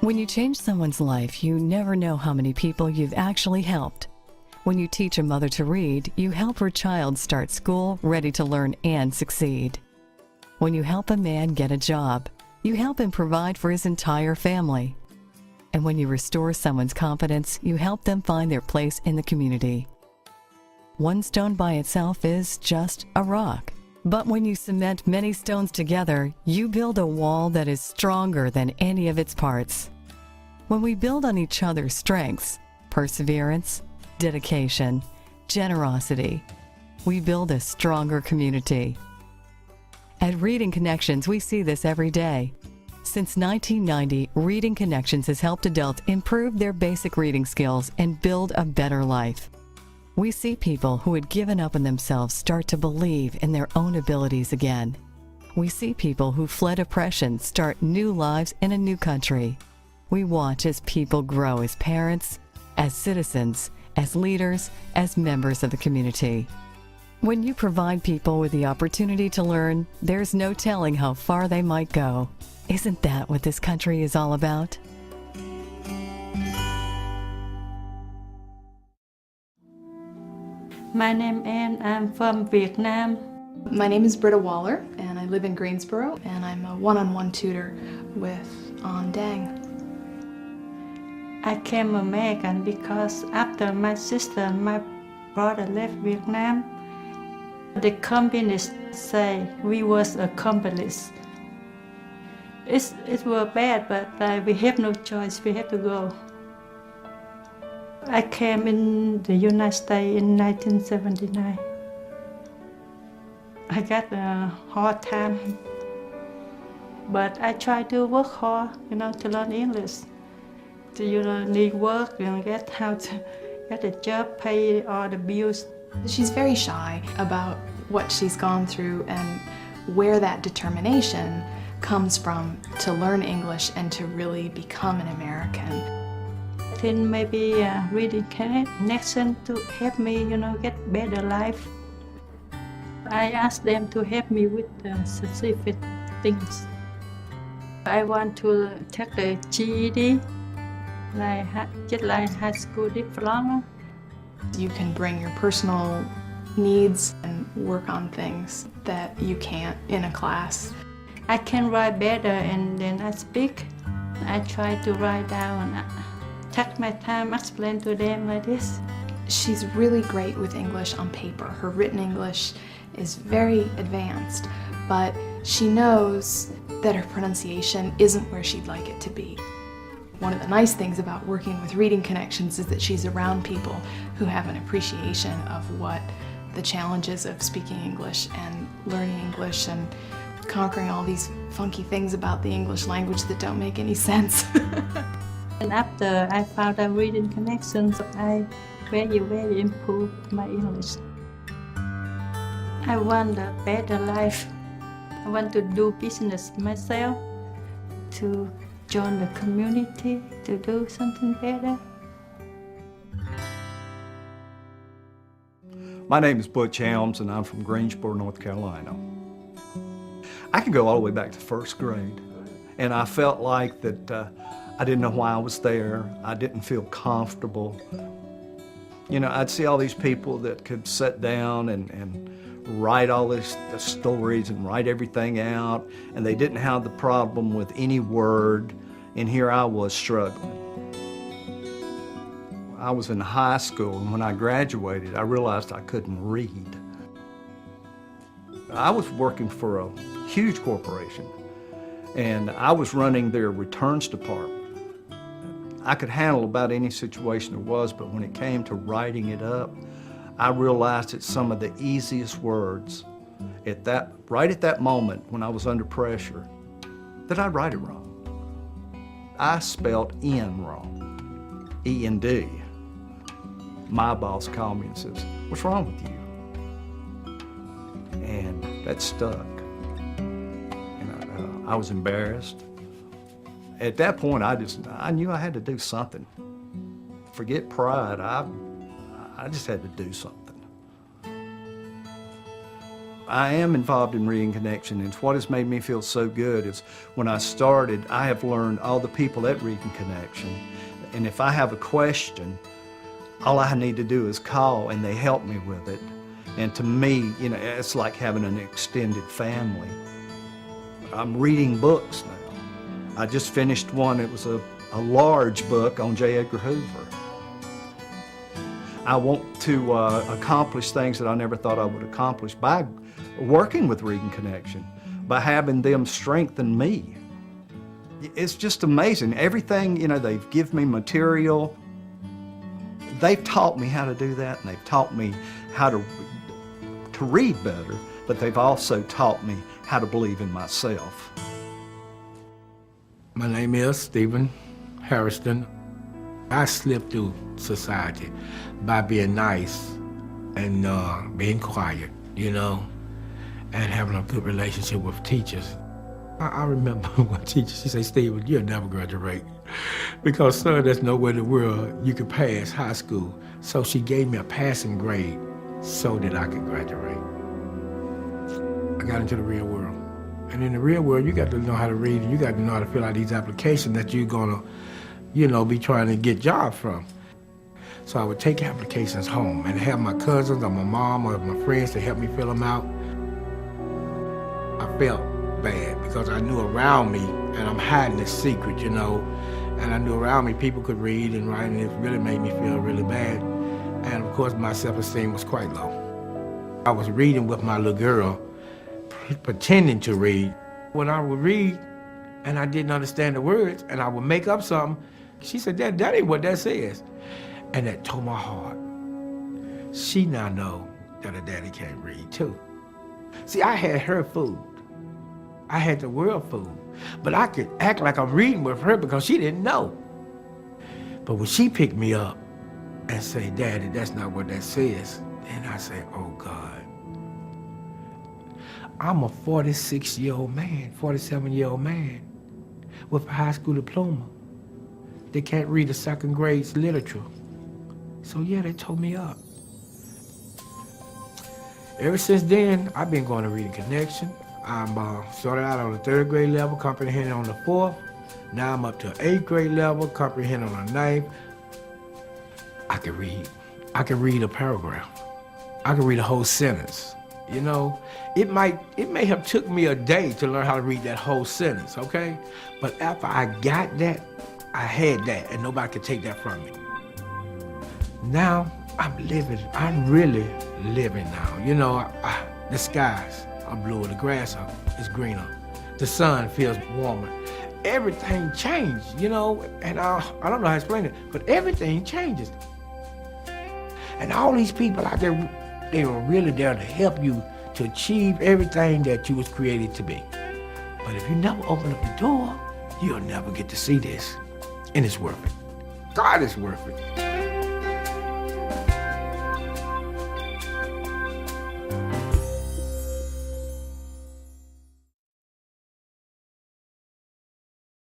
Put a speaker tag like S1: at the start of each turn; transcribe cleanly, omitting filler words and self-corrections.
S1: When you change someone's life, you never know how many people you've actually helped. When you teach a mother to read, you help her child start school ready to learn and succeed. When you help a man get a job, you help him provide for his entire family. And when you restore someone's confidence, you help them find their place in the community. One stone by itself is just a rock. But when you cement many stones together, you build a wall that is stronger than any of its parts. When we build on each other's strengths, perseverance, dedication, generosity, we build a stronger community. At Reading Connections, we see this every day. Since 1990, Reading Connections has helped adults improve their basic reading skills and build a better life. We see people who had given up on themselves start to believe in their own abilities again. We see people who fled oppression start new lives in a new country. We watch as people grow as parents, as citizens, as leaders, as members of the community. When you provide people with the opportunity to learn, there's no telling how far they might go. Isn't that what this country is all about?
S2: My name is Anne. I'm from Vietnam.
S3: My name is Britta Waller, and I live in Greensboro, and I'm a one-on-one tutor with On Dang.
S2: I came American because after my sister and my brother left Vietnam, the communists say we was accomplices. It was bad, but we have no choice. We have to go. I came in the United States in 1979. I got a hard time, but I tried to work hard, to learn English. To, need work, get how to get a job, pay all the bills.
S3: She's very shy about what she's gone through and where that determination comes from to learn English and to really become an American.
S2: I think maybe ReadingConnections to help me, get better life. I asked them to help me with specific things. I want to take the GED, just like high school diploma.
S3: You can bring your personal needs and work on things that you can't in a class.
S2: I can write better and then I speak. I try to write down, take my time, explain to them like this.
S3: She's really great with English on paper. Her written English is very advanced, but she knows that her pronunciation isn't where she'd like it to be. One of the nice things about working with Reading Connections is that she's around people who have an appreciation of what the challenges of speaking English and learning English and conquering all these funky things about the English language that don't make any sense.
S2: And after I found out Reading Connections, I very improved my English. I want a better life. I want to do business myself, to join the community, to do something better.
S4: My name is Butch Helms and I'm from Greensboro, North Carolina. I can go all the way back to first grade, and I felt like that I didn't know why I was there. I didn't feel comfortable. I'd see all these people that could sit down and write all the stories and write everything out, and they didn't have the problem with any word, and here I was struggling. I was in high school, and when I graduated, I realized I couldn't read. I was working for a huge corporation, and I was running their returns department. I could handle about any situation there was, but when it came to writing it up, I realized that some of the easiest words right at that moment when I was under pressure, that I'd write it wrong. I spelled N wrong, E-N-D. My boss called me and says, "What's wrong with you?" And that stuck. And I was embarrassed. At that point, I knew I had to do something. Forget pride, I just had to do something. I am involved in Reading Connection, and what has made me feel so good is when I started, I have learned all the people at Reading Connection, and if I have a question, all I need to do is call and they help me with it. And to me, you know, it's like having an extended family. I'm reading books now. I just finished one, it was a large book on J. Edgar Hoover. I want to accomplish things that I never thought I would accomplish by working with Reading Connection, by having them strengthen me. It's just amazing. Everything, you know, they've given me material. They've taught me how to do that, and they've taught me how to read better, but they've also taught me how to believe in myself.
S5: My name is Stephen Harrison. I slipped through society by being nice and being quiet, you know, and having a good relationship with teachers. I remember one teacher, she said, "Stephen, you'll never graduate because, son, there's nowhere in the world you can pass high school." So she gave me a passing grade so that I could graduate. I got into the real world. And in the real world, you got to know how to read, and you got to know how to fill out these applications that you're gonna, you know, be trying to get jobs from. So I would take applications home and have my cousins or my mom or my friends to help me fill them out. I felt bad because I knew around me, and I'm hiding a secret, you know, and I knew around me people could read and write, and it really made me feel really bad. And of course, my self-esteem was quite low. I was reading with my little girl, pretending to read. When I would read and I didn't understand the words and I would make up something, she said, "Dad, that ain't what that says." And that tore my heart. She now know that her daddy can't read too. See, I had her fooled. I had the world fooled. But I could act like I'm reading with her because she didn't know. But when she picked me up and say, "Daddy, that's not what that says," then I say, "Oh God. I'm a 46-year-old man, 47-year-old man with a high school diploma. They can't read a second grade's literature." So yeah, they tore me up. Ever since then, I've been going to Reading Connection. I'm started out on the 3rd grade level, comprehending on the 4th. Now I'm up to 8th grade level, comprehending on the 9th. I can read. I can read a paragraph. I can read a whole sentence. You know, it may have took me a day to learn how to read that whole sentence, okay? But after I got that, I had that, and nobody could take that from me. Now, I'm really living now. You know, the skies are bluer, the grass is greener, the sun feels warmer. Everything changed, you know, and I don't know how to explain it, but everything changes. And all these people out there, they were really there to help you to achieve everything that you was created to be. But if you never open up the door, you'll never get to see this. And it's worth it. God is worth it.